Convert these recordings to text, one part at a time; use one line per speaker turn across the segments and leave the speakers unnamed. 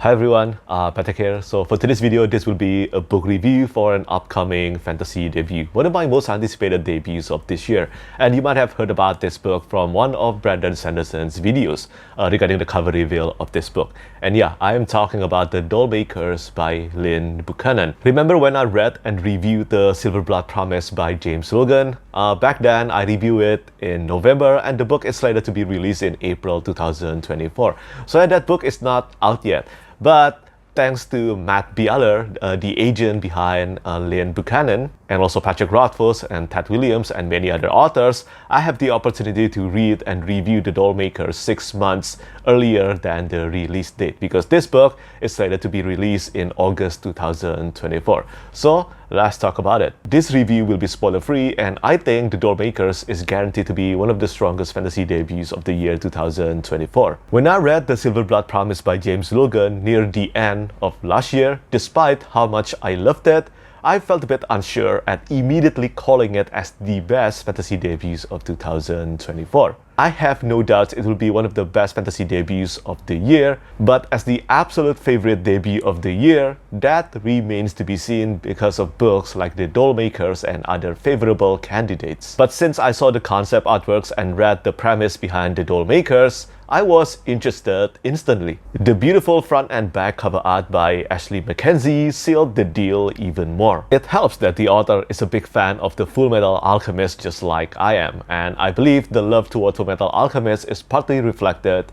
Hi everyone, Petrik here. So for today's video, this will be a book review for an upcoming fantasy debut, one of my most anticipated debuts of this year. And you might have heard about this book from one of Brandon Sanderson's videos regarding the cover reveal of this book. And yeah, I am talking about the Dollmakers by Lynn Buchanan. Remember when I read and reviewed the Silverblood Promise by James Logan? Back then, I reviewed it in November and the book is slated to be released in April 2024. So that book is not out yet. But thanks to Matt Bialer, the agent behind Lynn Buchanan, and also Patrick Rothfuss and Ted Williams and many other authors, I have the opportunity to read and review the Dollmakers 6 months earlier than the release date, because this book is slated to be released in August 2024. So let's talk about it. This review will be spoiler-free, and I think the Dollmakers is guaranteed to be one of the strongest fantasy debuts of the year 2024. When I read the Silverblood Promise by James Logan near the end of last year, despite how much I loved it, I felt a bit unsure at immediately calling it as the best fantasy debuts of 2024. I have no doubt it will be one of the best fantasy debuts of the year, but as the absolute favorite debut of the year, that remains to be seen because of books like the Dollmakers and other favorable candidates. But since I saw the concept artworks and read the premise behind the Dollmakers, I was interested instantly. The beautiful front and back cover art by Ashley Mackenzie sealed the deal even more. It helps that the author is a big fan of the Fullmetal Alchemist just like I am, and I believe the love toward Fullmetal Alchemist is partly reflected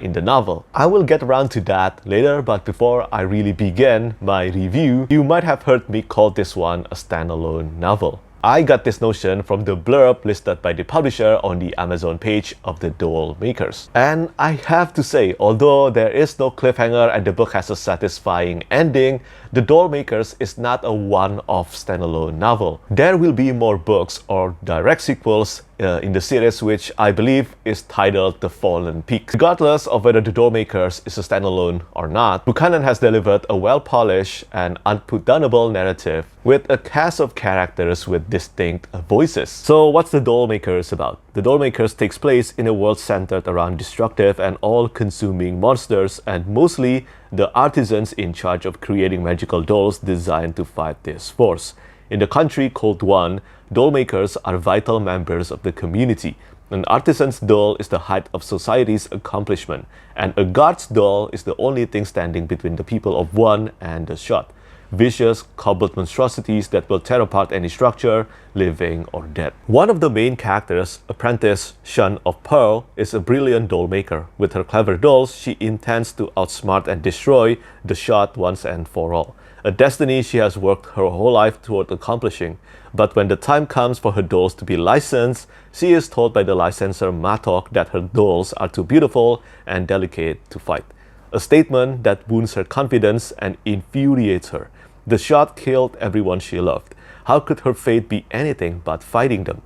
in the novel. I will get around to that later, but before I really begin my review, you might have heard me call this one a standalone novel. I got this notion from the blurb listed by the publisher on the Amazon page of the Dollmakers. And I have to say, although there is no cliffhanger and the book has a satisfying ending, the Dollmakers is not a one-off standalone novel. There will be more books or direct sequels in the series, which I believe is titled The Fallen Peak. Regardless of whether the Dollmakers is a standalone or not, Buchanan has delivered a well-polished and unputdownable narrative with a cast of characters with distinct voices. So what's the Dollmakers about? The Dollmakers takes place in a world centered around destructive and all-consuming monsters, and mostly the artisans in charge of creating magical dolls designed to fight this force. In the country called One, Dollmakers are vital members of the community. An artisan's doll is the height of society's accomplishment, and a guard's doll is the only thing standing between the people of One and the shot. Vicious, cobbled monstrosities that will tear apart any structure, living or dead. One of the main characters, apprentice Shun of Pearl, is a brilliant doll maker. With her clever dolls, she intends to outsmart and destroy the shot once and for all. A destiny she has worked her whole life toward accomplishing. But when the time comes for her dolls to be licensed, she is told by the licensor Matok that her dolls are too beautiful and delicate to fight. A statement that wounds her confidence and infuriates her. The shot killed everyone she loved. How could her fate be anything but fighting them?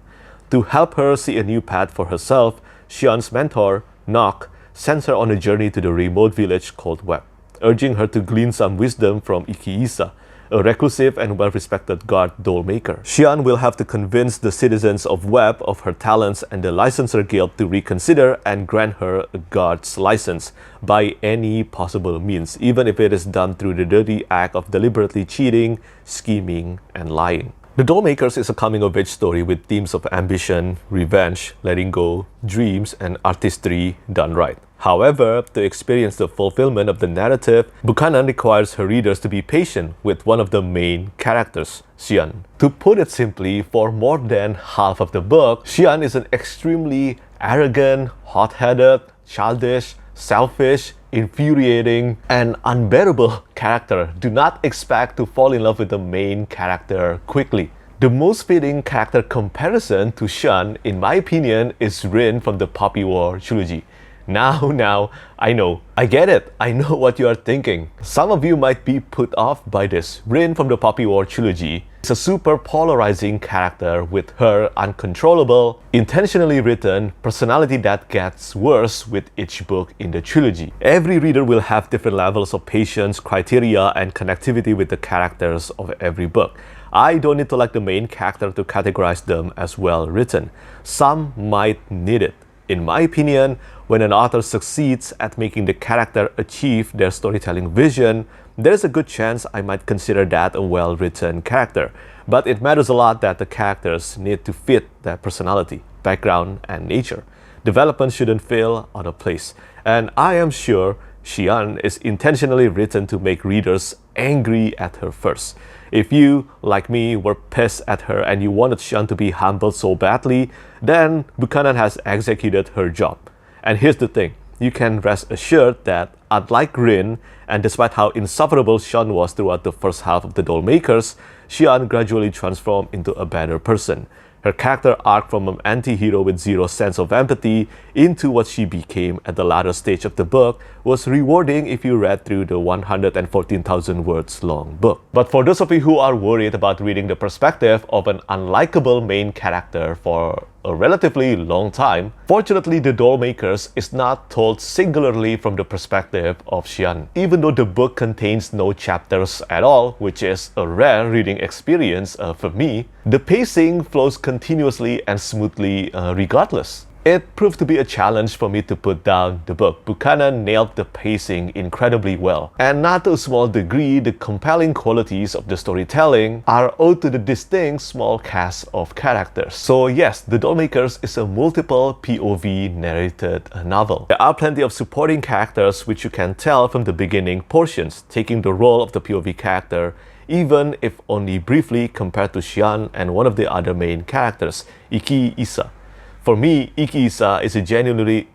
To help her see a new path for herself, Shion's mentor, Nock, sends her on a journey to the remote village called Web, urging her to glean some wisdom from Ikiisa, a reclusive and well-respected guard doll maker. Xian will have to convince the citizens of Web of her talents and the licensor guild to reconsider and grant her a guard's license by any possible means, even if it is done through the dirty act of deliberately cheating, scheming, and lying. The Dollmakers is a coming-of-age story with themes of ambition, revenge, letting go, dreams, and artistry done right. However, to experience the fulfillment of the narrative, Buchanan requires her readers to be patient with one of the main characters, Xian. To put it simply, for more than half of the book, Xian is an extremely arrogant, hot-headed, childish, selfish, infuriating, and unbearable character. Do not expect to fall in love with the main character quickly. The most fitting character comparison to Shun, in my opinion, is Rin from the Poppy War trilogy. Now, I know. I get it. I know what you are thinking. Some of you might be put off by this. Rin from the Poppy War trilogy is a super polarizing character with her uncontrollable, intentionally written personality that gets worse with each book in the trilogy. Every reader will have different levels of patience, criteria, and connectivity with the characters of every book. I don't need to like the main character to categorize them as well written. Some might need it. In my opinion, When an author succeeds at making the character achieve their storytelling vision, there's a good chance I might consider that a well-written character. But it matters a lot that the characters need to fit their personality, background, and nature. Development shouldn't feel out of place. And I am sure Xian is intentionally written to make readers angry at her first. If you, like me, were pissed at her and you wanted Xian to be humbled so badly, then Buchanan has executed her job. And here's the thing, you can rest assured that unlike Rin, and despite how insufferable Xian was throughout the first half of the Dollmakers, Xian gradually transformed into a better person. Her character arc from an anti-hero with zero sense of empathy into what she became at the latter stage of the book was rewarding if you read through the 114,000 words long book. But for those of you who are worried about reading the perspective of an unlikable main character for a relatively long time, fortunately the Dollmakers is not told singularly from the perspective of Xian. Even though the book contains no chapters at all, which is a rare reading experience for me, the pacing flows continuously and smoothly regardless. It proved to be a challenge for me to put down the book. Buchanan nailed the pacing incredibly well. And not to a small degree, the compelling qualities of the storytelling are owed to the distinct small cast of characters. So yes, The Dollmakers is a multiple POV narrated novel. There are plenty of supporting characters which you can tell from the beginning portions, taking the role of the POV character, even if only briefly compared to Xian and one of the other main characters, Iki-Isa. For me, Iki-Isa is a genuinely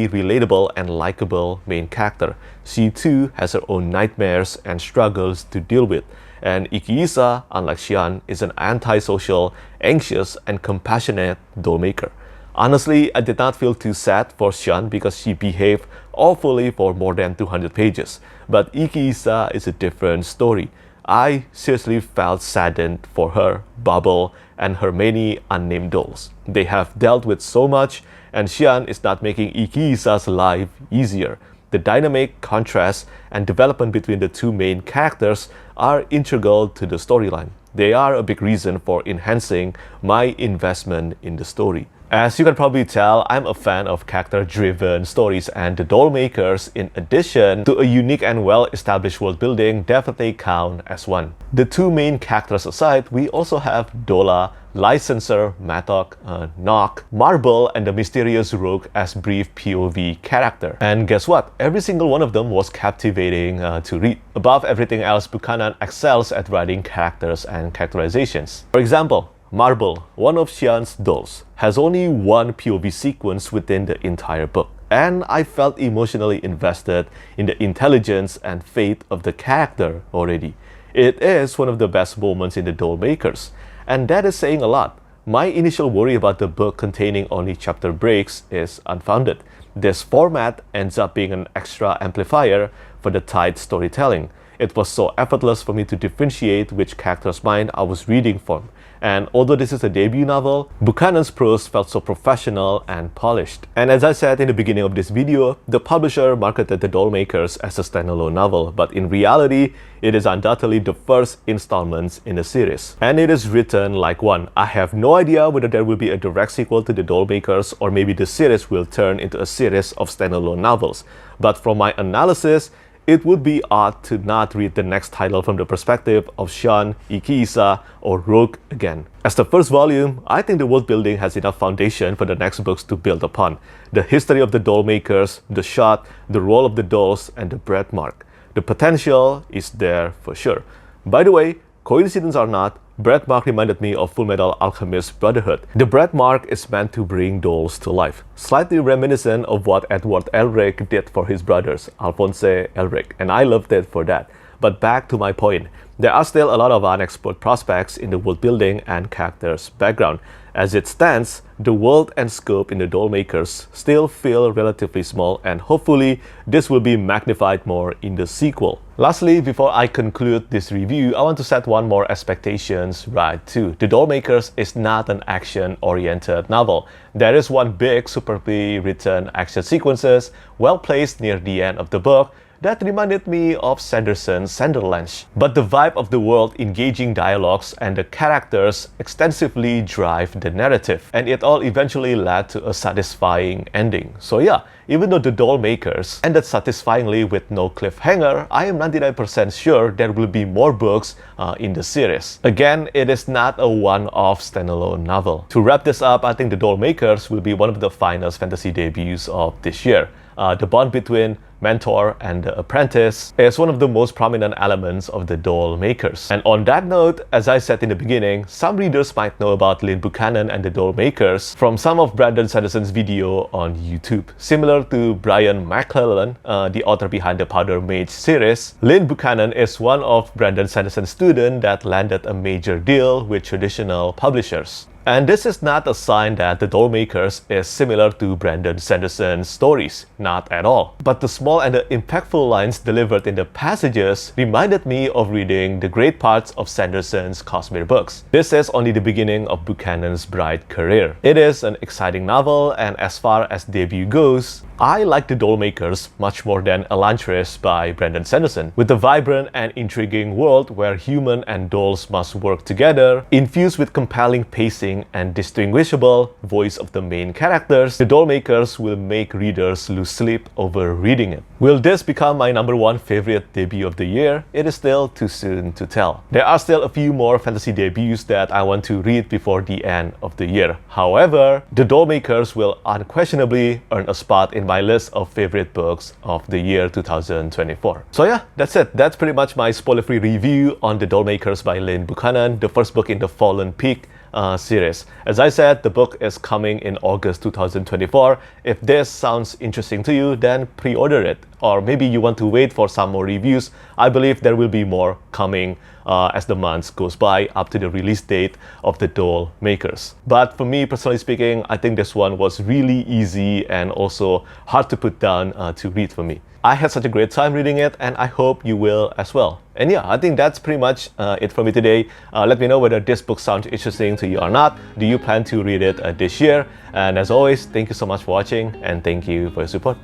relatable and likable main character. She too has her own nightmares and struggles to deal with. And Iki-Isa, unlike Xian, is an antisocial, anxious, and compassionate dollmaker. Honestly, I did not feel too sad for Xian because she behaved awfully for more than 200 pages. But Iki-Isa is a different story. I seriously felt saddened for her, Bubble, and her many unnamed dolls. They have dealt with so much, and Xian is not making Iki-Isa's life easier. The dynamic contrast and development between the two main characters are integral to the storyline. They are a big reason for enhancing my investment in the story. As you can probably tell, I'm a fan of character-driven stories, and The Dollmakers, in addition to a unique and well-established world building, definitely count as one. The two main characters aside, we also have Dola, Licensor, Matok, Nock, Marble, and the mysterious Rogue as brief POV character. And guess what? Every single one of them was captivating to read. Above everything else, Buchanan excels at writing characters and characterizations. For example, Marble, one of Xian's dolls, has only one POV sequence within the entire book, and I felt emotionally invested in the intelligence and fate of the character already. It is one of the best moments in the Dollmakers, and that is saying a lot. My initial worry about the book containing only chapter breaks is unfounded. This format ends up being an extra amplifier for the tight storytelling. It was so effortless for me to differentiate which character's mind I was reading from. And although this is a debut novel, Buchanan's prose felt so professional and polished. And as I said in the beginning of this video, the publisher marketed The Dollmakers as a standalone novel, but in reality, it is undoubtedly the first installment in the series. And it is written like one. I have no idea whether there will be a direct sequel to The Dollmakers, or maybe the series will turn into a series of standalone novels. But from my analysis, it would be odd to not read the next title from the perspective of Xian, Iki-Isa, or Rogue again. As the first volume, I think the world building has enough foundation for the next books to build upon. The history of the Dollmakers, the shot, the role of the dolls, and the birthmark. The potential is there for sure. By the way, coincidence or not, birthmark reminded me of Fullmetal Alchemist Brotherhood. The birthmark is meant to bring dolls to life, slightly reminiscent of what Edward Elric did for his brothers, Alphonse Elric, and I loved it for that. But back to my point, there are still a lot of unexplored prospects in the world building and characters' background. As it stands, the world and scope in the Dollmakers still feel relatively small, and hopefully this will be magnified more in the sequel. Lastly, before I conclude this review, I want to set one more expectations right too. The Dollmakers is not an action-oriented novel. There is one big, superbly written action sequences, well placed near the end of the book, that reminded me of Sanderson's Sanderlanche. But the vibe of the world, engaging dialogues, and the characters extensively drive the narrative, and it all eventually led to a satisfying ending. So yeah, even though the Dollmakers ended satisfyingly with no cliffhanger, I am 99% sure there will be more books in the series. Again, it is not a one-off standalone novel. To wrap this up, I think the Dollmakers will be one of the finest fantasy debuts of this year. The bond between mentor and the apprentice is one of the most prominent elements of the Dollmakers. And on that note, as I said in the beginning, some readers might know about Lynn Buchanan and the Dollmakers from some of Brandon Sanderson's video on YouTube. Similar to Brian McClellan, the author behind the Powder Mage series, Lynn Buchanan is one of Brandon Sanderson's students that landed a major deal with traditional publishers. And this is not a sign that the Dollmakers is similar to Brandon Sanderson's stories, not at all. But the small and the impactful lines delivered in the passages reminded me of reading the great parts of Sanderson's Cosmere books. This is only the beginning of Buchanan's bright career. It is an exciting novel, and as far as debut goes, I like the Dollmakers much more than Elantris by Brandon Sanderson. With a vibrant and intriguing world where human and dolls must work together, infused with compelling pacing and distinguishable voice of the main characters, the Dollmakers will make readers lose sleep over reading it. Will this become my #1 favorite debut of the year? It is still too soon to tell. There are still a few more fantasy debuts that I want to read before the end of the year. However, the Dollmakers will unquestionably earn a spot in my list of favorite books of the year 2024. So yeah, that's it. That's pretty much my spoiler-free review on The Dollmakers by Lynn Buchanan, the first book in the Fallen Peak series. As I said, the book is coming in August 2024. If this sounds interesting to you, then pre-order it. Or maybe you want to wait for some more reviews. I believe there will be more coming as the months goes by up to the release date of the Dollmakers. But for me, personally speaking, I think this one was really easy and also hard to put down to read for me. I had such a great time reading it, and I hope you will as well. And yeah, I think that's pretty much it for me today. Let me know whether this book sounds interesting to you or not. Do you plan to read it this year? And as always, thank you so much for watching, and thank you for your support.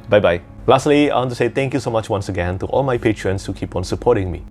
Bye bye. Lastly, I want to say thank you so much once again to all my patrons who keep on supporting me.